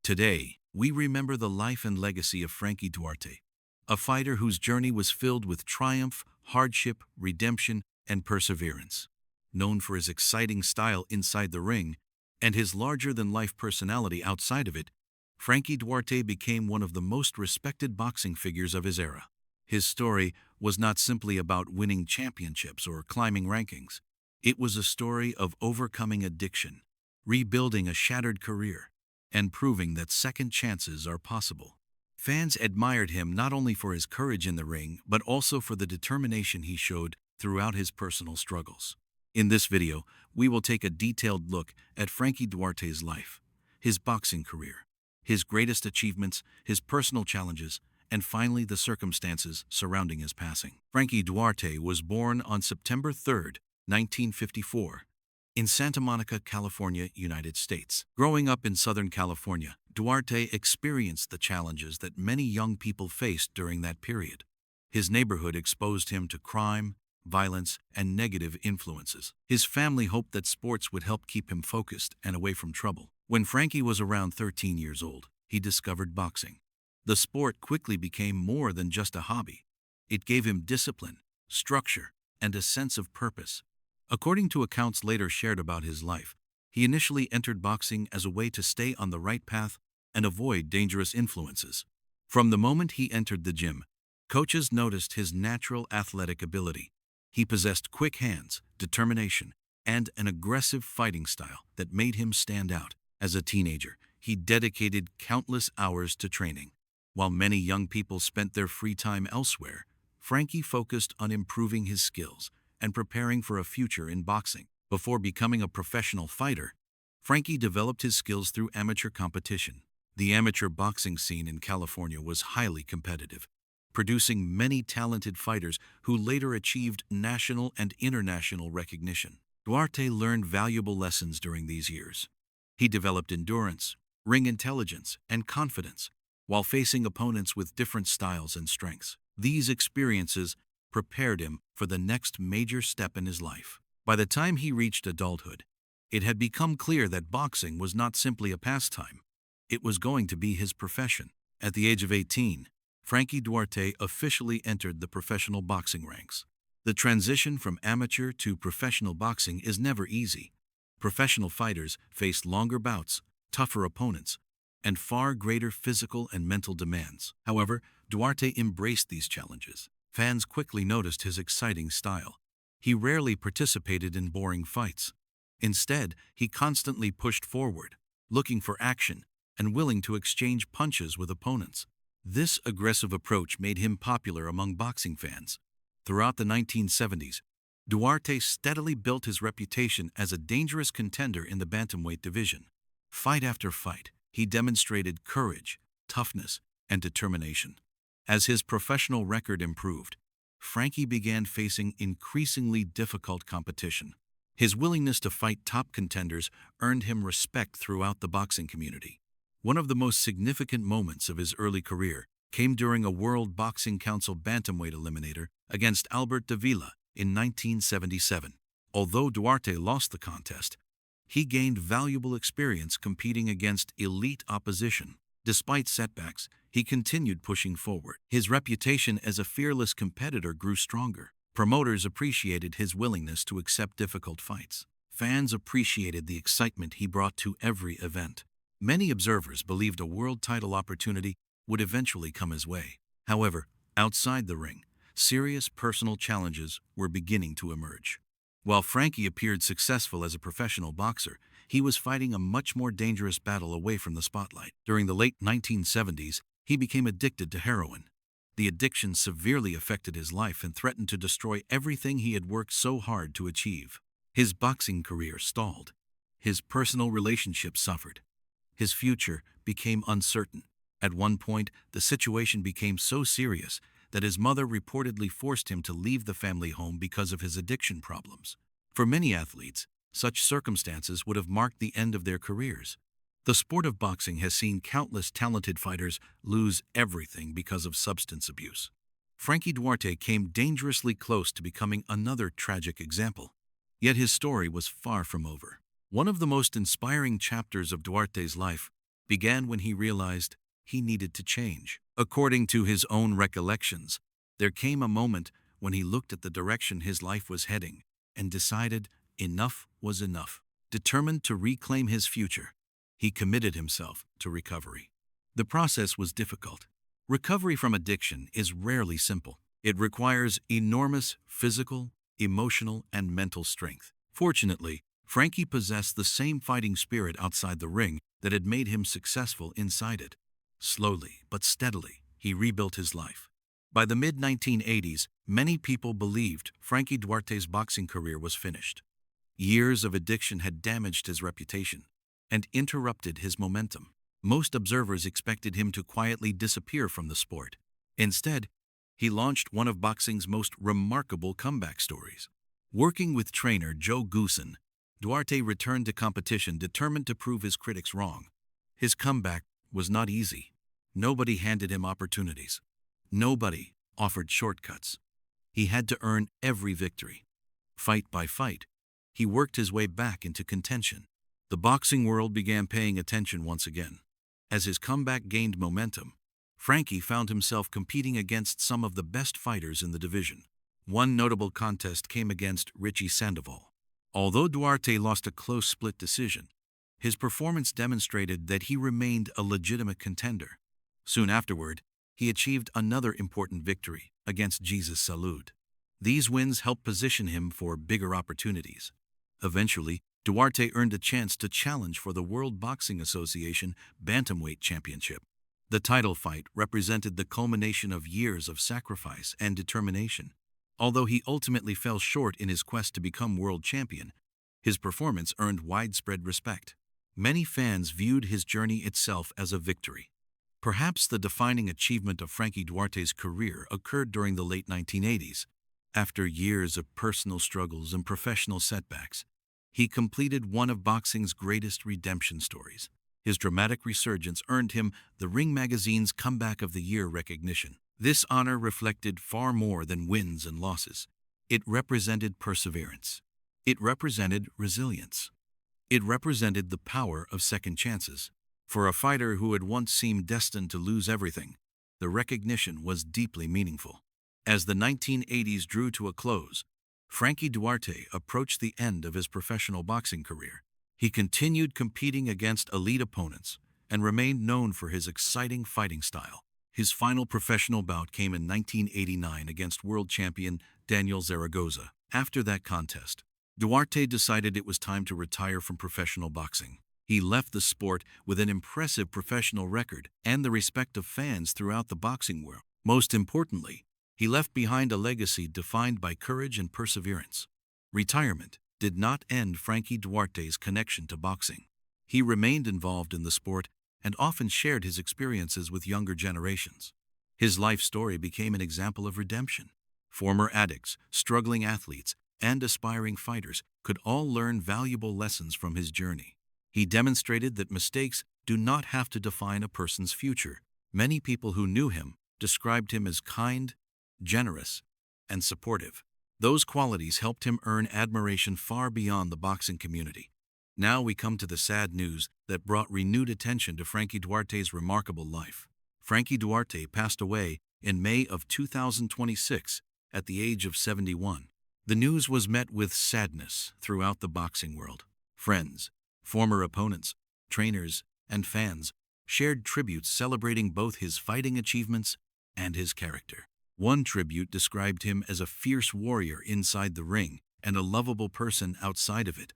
Today, we remember the life and legacy of Frankie Duarte, a fighter whose journey was filled with triumph, hardship, redemption, and perseverance. Known for his exciting style inside the ring and his larger-than-life personality outside of it, Frankie Duarte became one of the most respected boxing figures of his era. His story was not simply about winning championships or climbing rankings. It was a story of overcoming addiction, rebuilding a shattered career, and proving that second chances are possible. Fans admired him not only for his courage in the ring, but also for the determination he showed throughout his personal struggles. In this video, we will take a detailed look at Frankie Duarte's life, his boxing career, his greatest achievements, his personal challenges, and finally the circumstances surrounding his passing. Frankie Duarte was born on September 3, 1954, in Santa Monica, California, United States. Growing up in Southern California, Duarte experienced the challenges that many young people faced during that period. His neighborhood exposed him to crime, violence, and negative influences. His family hoped that sports would help keep him focused and away from trouble. When Frankie was around 13 years old, he discovered boxing. The sport quickly became more than just a hobby. It gave him discipline, structure, and a sense of purpose. According to accounts later shared about his life, he initially entered boxing as a way to stay on the right path and avoid dangerous influences. From the moment he entered the gym, coaches noticed his natural athletic ability. He possessed quick hands, determination, and an aggressive fighting style that made him stand out. As a teenager, he dedicated countless hours to training. While many young people spent their free time elsewhere, Frankie focused on improving his skills and preparing for a future in boxing. Before becoming a professional fighter, Frankie developed his skills through amateur competition. The amateur boxing scene in California was highly competitive, producing many talented fighters who later achieved national and international recognition. Duarte learned valuable lessons during these years. He developed endurance, ring intelligence, and confidence while facing opponents with different styles and strengths. These experiences prepared him for the next major step in his life. By the time he reached adulthood, it had become clear that boxing was not simply a pastime. It was going to be his profession. At the age of 18, Frankie Duarte officially entered the professional boxing ranks. The transition from amateur to professional boxing is never easy. Professional fighters face longer bouts, tougher opponents, and far greater physical and mental demands. However, Duarte embraced these challenges. Fans quickly noticed his exciting style. He rarely participated in boring fights. Instead, he constantly pushed forward, looking for action and willing to exchange punches with opponents. This aggressive approach made him popular among boxing fans. Throughout the 1970s, Duarte steadily built his reputation as a dangerous contender in the bantamweight division. Fight after fight, he demonstrated courage, toughness, and determination. As his professional record improved, Frankie began facing increasingly difficult competition. His willingness to fight top contenders earned him respect throughout the boxing community. One of the most significant moments of his early career came during a World Boxing Council bantamweight eliminator against Albert Davila in 1977. Although Duarte lost the contest, he gained valuable experience competing against elite opposition. Despite setbacks, he continued pushing forward. His reputation as a fearless competitor grew stronger. Promoters appreciated his willingness to accept difficult fights. Fans appreciated the excitement he brought to every event. Many observers believed a world title opportunity would eventually come his way. However, outside the ring, serious personal challenges were beginning to emerge. While Frankie appeared successful as a professional boxer, he was fighting a much more dangerous battle away from the spotlight. During the late 1970s, he became addicted to heroin. The addiction severely affected his life and threatened to destroy everything he had worked so hard to achieve. His boxing career stalled. His personal relationships suffered. His future became uncertain. At one point, the situation became so serious that his mother reportedly forced him to leave the family home because of his addiction problems. For many athletes, such circumstances would have marked the end of their careers. The sport of boxing has seen countless talented fighters lose everything because of substance abuse. Frankie Duarte came dangerously close to becoming another tragic example. Yet his story was far from over. One of the most inspiring chapters of Duarte's life began when he realized he needed to change. According to his own recollections, there came a moment when he looked at the direction his life was heading and decided enough was enough. Determined to reclaim his future, he committed himself to recovery. The process was difficult. Recovery from addiction is rarely simple. It requires enormous physical, emotional, and mental strength. Fortunately, Frankie possessed the same fighting spirit outside the ring that had made him successful inside it. Slowly but steadily, he rebuilt his life. By the mid-1980s, many people believed Frankie Duarte's boxing career was finished. Years of addiction had damaged his reputation and interrupted his momentum. Most observers expected him to quietly disappear from the sport. Instead, he launched one of boxing's most remarkable comeback stories. Working with trainer Joe Goosen, Duarte returned to competition determined to prove his critics wrong. His comeback was not easy. Nobody handed him opportunities. Nobody offered shortcuts. He had to earn every victory. Fight by fight, he worked his way back into contention. The boxing world began paying attention once again. As his comeback gained momentum, Frankie found himself competing against some of the best fighters in the division. One notable contest came against Richie Sandoval. Although Duarte lost a close split decision, his performance demonstrated that he remained a legitimate contender. Soon afterward, he achieved another important victory against Jesus Salud. These wins helped position him for bigger opportunities. Eventually, Duarte earned a chance to challenge for the World Boxing Association bantamweight championship. The title fight represented the culmination of years of sacrifice and determination. Although he ultimately fell short in his quest to become world champion, his performance earned widespread respect. Many fans viewed his journey itself as a victory. Perhaps the defining achievement of Frankie Duarte's career occurred during the late 1980s. After years of personal struggles and professional setbacks, he completed one of boxing's greatest redemption stories. His dramatic resurgence earned him the Ring magazine's Comeback of the Year recognition. This honor reflected far more than wins and losses. It represented perseverance. It represented resilience. It represented the power of second chances. For a fighter who had once seemed destined to lose everything, the recognition was deeply meaningful. As the 1980s drew to a close, Frankie Duarte approached the end of his professional boxing career. He continued competing against elite opponents and remained known for his exciting fighting style. His final professional bout came in 1989 against world champion Daniel Zaragoza. After that contest, Duarte decided it was time to retire from professional boxing. He left the sport with an impressive professional record and the respect of fans throughout the boxing world. Most importantly, he left behind a legacy defined by courage and perseverance. Retirement did not end Frankie Duarte's connection to boxing. He remained involved in the sport and often shared his experiences with younger generations. His life story became an example of redemption. Former addicts, struggling athletes, and aspiring fighters could all learn valuable lessons from his journey. He demonstrated that mistakes do not have to define a person's future. Many people who knew him described him as kind, generous, and supportive. Those qualities helped him earn admiration far beyond the boxing community. Now we come to the sad news that brought renewed attention to Frankie Duarte's remarkable life. Frankie Duarte passed away in May of 2026 at the age of 71. The news was met with sadness throughout the boxing world. Friends, former opponents, trainers, and fans shared tributes celebrating both his fighting achievements and his character. One tribute described him as a fierce warrior inside the ring and a lovable person outside of it.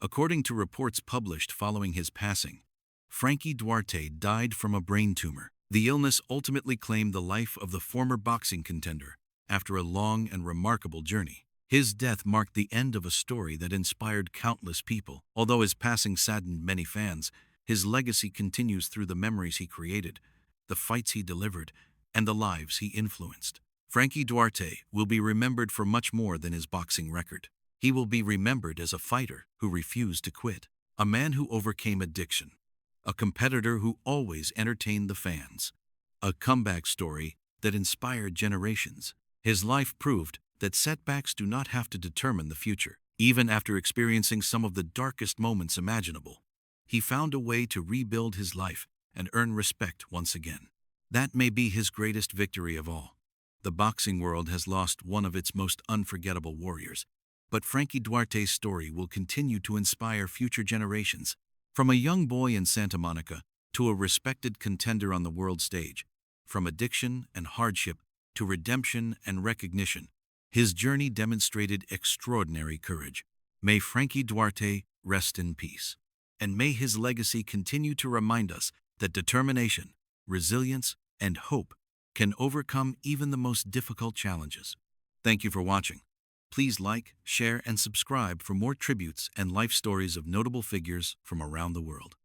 According to reports published following his passing, Frankie Duarte died from a brain tumor. The illness ultimately claimed the life of the former boxing contender after a long and remarkable journey. His death marked the end of a story that inspired countless people. Although his passing saddened many fans, his legacy continues through the memories he created, the fights he delivered, and the lives he influenced. Frankie Duarte will be remembered for much more than his boxing record. He will be remembered as a fighter who refused to quit, a man who overcame addiction, a competitor who always entertained the fans, a comeback story that inspired generations. His life proved that setbacks do not have to determine the future. Even after experiencing some of the darkest moments imaginable, he found a way to rebuild his life and earn respect once again. That may be his greatest victory of all. The boxing world has lost one of its most unforgettable warriors, but Frankie Duarte's story will continue to inspire future generations. From a young boy in Santa Monica to a respected contender on the world stage, from addiction and hardship to redemption and recognition, his journey demonstrated extraordinary courage. May Frankie Duarte rest in peace. And may his legacy continue to remind us that determination, resilience, and hope can overcome even the most difficult challenges. Thank you for watching. Please like, share, and subscribe for more tributes and life stories of notable figures from around the world.